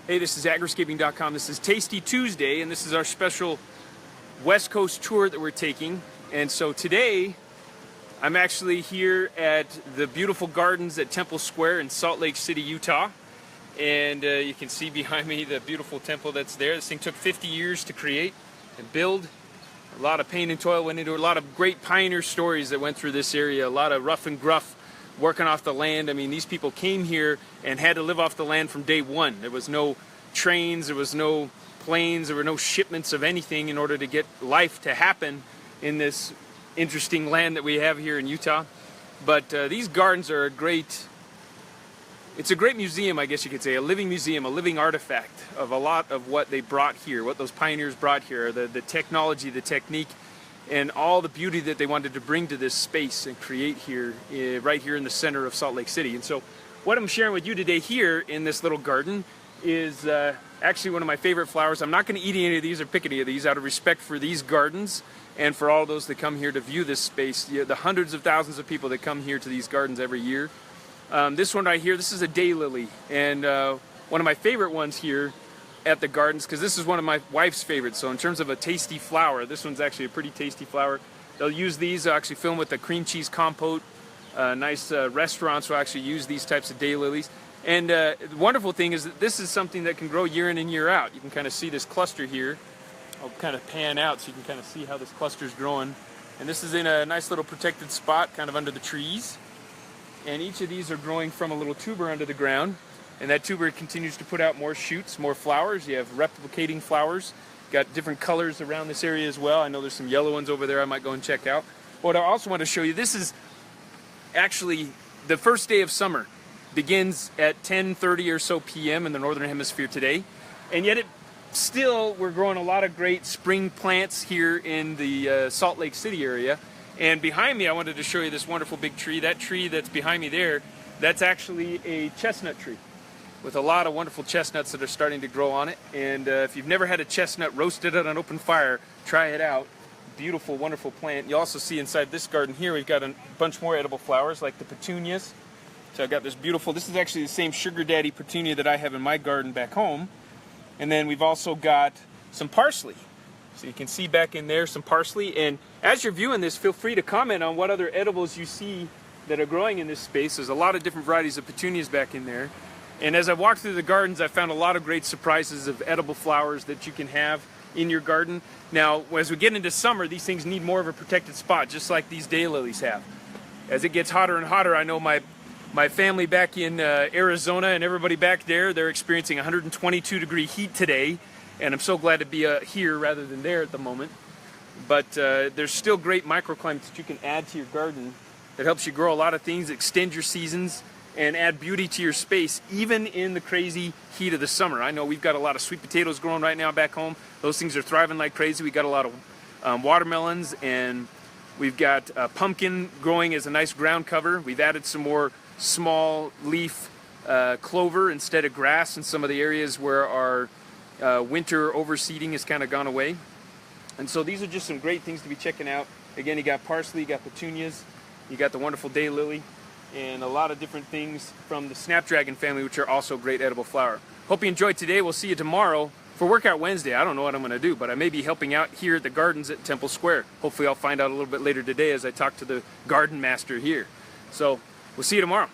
Hey, this is Agriscaping.com. This is Tasty Tuesday, and this is our special West Coast tour that we're taking. And so today, I'm actually here at the beautiful gardens at Temple Square in Salt Lake City, Utah. And you can see behind me the beautiful temple that's there. This thing took 50 years to create and build. A lot of pain and toil went into it. A lot of great pioneer stories that went through this area. A lot of rough and gruff working off the land. I mean, these people came here and had to live off the land from day one. There was no trains, there was no planes, there were no shipments of anything in order to get life to happen in this interesting land that we have here in Utah. But these gardens are it's a great museum, I guess you could say, a living museum, a living artifact of a lot of what they brought here, what those pioneers brought here, the technology, the technique, and all the beauty that they wanted to bring to this space and create here, right here in the center of Salt Lake City. And so what I'm sharing with you today here in this little garden is actually one of my favorite flowers. I'm not going to eat any of these or pick any of these out of respect for these gardens and for all those that come here to view this space, the hundreds of thousands of people that come here to these gardens every year. This one right here, this is a daylily, and one of my favorite ones here at the gardens, because this is one of my wife's favorites. So in terms of a tasty flower, this one's actually a pretty tasty flower. They'll use these, they'll actually fill them with a cream cheese compote. Nice restaurants will actually use these types of daylilies. And the wonderful thing is that this is something that can grow year in and year out. You can kind of see this cluster here. I'll kind of pan out so you can kind of see how this cluster is growing. And this is in a nice little protected spot, kind of under the trees. And each of these are growing from a little tuber under the ground. And that tuber continues to put out more shoots, more flowers. You have replicating flowers. Got different colors around this area as well. I know there's some yellow ones over there I might go and check out. What I also want to show you, this is actually the first day of summer. Begins at 10:30 or so p.m. in the northern hemisphere today. And yet we're growing a lot of great spring plants here in the Salt Lake City area. And behind me, I wanted to show you this wonderful big tree. That tree that's behind me there, that's actually a chestnut tree with a lot of wonderful chestnuts that are starting to grow on it. And if you've never had a chestnut roasted at an open fire, try it out. Beautiful, wonderful plant. You also see inside this garden here, we've got a bunch more edible flowers like the petunias. So I've got this beautiful, this is actually the same sugar daddy petunia that I have in my garden back home. And then we've also got some parsley. So you can see back in there some parsley. And as you're viewing this, feel free to comment on what other edibles you see that are growing in this space. There's a lot of different varieties of petunias back in there. And as I walked through the gardens, I found a lot of great surprises of edible flowers that you can have in your garden. Now, as we get into summer, these things need more of a protected spot, just like these daylilies have. As it gets hotter and hotter, I know my family back in Arizona and everybody back there, they're experiencing 122-degree heat today. And I'm so glad to be here rather than there at the moment. But there's still great microclimates that you can add to your garden that helps you grow a lot of things, extend your seasons, and add beauty to your space, even in the crazy heat of the summer. I know we've got a lot of sweet potatoes growing right now back home. Those things are thriving like crazy. We got a lot of watermelons, and we've got pumpkin growing as a nice ground cover. We've added some more small leaf clover instead of grass in some of the areas where our winter overseeding has kind of gone away. And so these are just some great things to be checking out. Again, you got parsley, you got petunias, you got the wonderful daylily, and a lot of different things from the snapdragon family, which are also great edible flower. Hope you enjoyed today. We'll see you tomorrow for Workout Wednesday. I don't know what I'm going to do, but I may be helping out here at the gardens at Temple Square. Hopefully I'll find out a little bit later today as I talk to the garden master here. So we'll see you tomorrow.